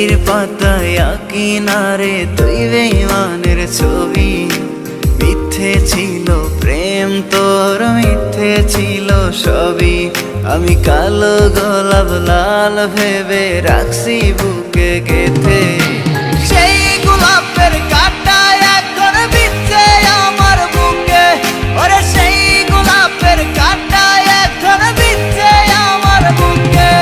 ডায়েরির পাতায় কিনারে তুই বেঈমানের ছবি। মিথ্যে ছিল প্রেম তোর, মিথ্যে ছিল সবই। আমি কালো গোলাপ লাল ভেবে রাখছি বুকে গেথে। সেই গোলাপের কাঁটা এখন বিচ্ছে আমার বুকে, ওরে সেই গোলাপের কাঁটা এখন বিচ্ছে আমার বুকে।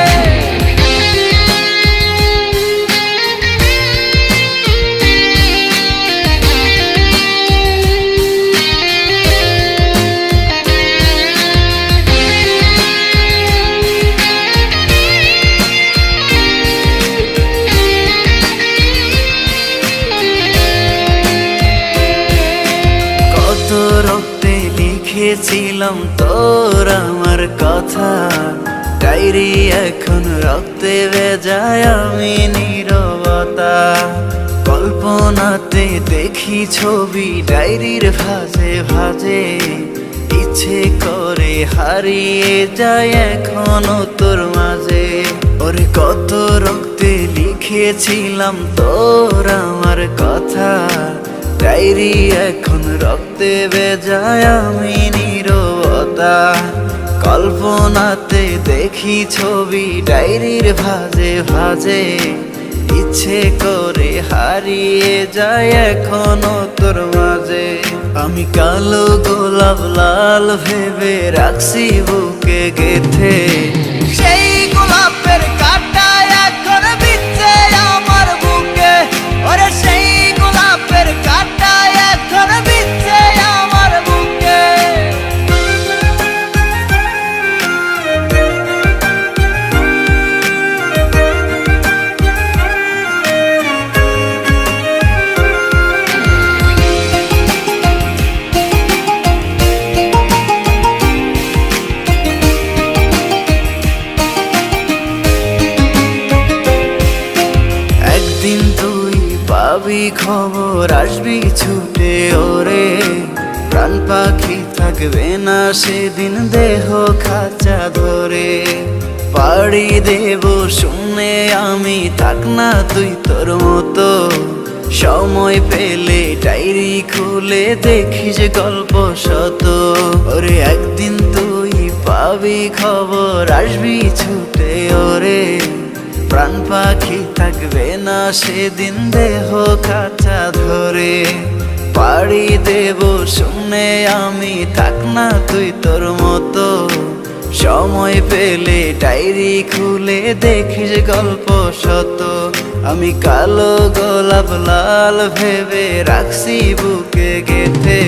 রক্তে লিখেছিলাম তোর আমার কথা, ডায়েরি এখন রক্তে ভেজায় আমি নীরবতা। কল্পনাতে দেখি ছবি ডায়েরির ভাঁজে ভাঁজে, ইচ্ছে করে হারিয়ে যায় এখনো তোর মাঝে। ওরে কত রক্তে লিখেছিলাম তোর আমার কথা, ডায়েরি এখন রক্তে ভেজায় আমি নীরবতা। কল্পনাতে দেখি ছবি ডায়েরির ভাঁজে ভাঁজে, ইচ্ছে করে হারিয়ে যায় এখনো তোর মাঝে। আমি কালো গোলাপ লাল ভেবে রাখছি বুকে গেথে। সেই গোলাপের কাঁটা এখন বিচ্ছে আমার বুকে, ওরে সেই গোলাপের কাঁটা এখন বিচ্ছে আমার বুকে। একদিন তুই পাবি খবর, আসবি ছুটে ওরে। প্রাণ পাখি থাকবে না সেদিন দেহ খাঁচা ধরে। পাড়ি দেব শুনে আমি, থাক না তুই তোর মতো। সময় পেলে ডায়েরি খুলে দেখিস গল্প শত। ওরে একদিন তুই পাবি খবর, আসবি ছুটে ওরে। প্রাণ পাখি থাকবে না সেদিন দেহ খাঁচা ধরে। পাড়ি দেব শুনে আমি, থাক না তুই তোর মতো। সময় পেলে ডায়েরি খুলে দেখিস গল্প শত। আমি কালো গোলাপ লাল ভেবে রাখছি বুকে গেথে।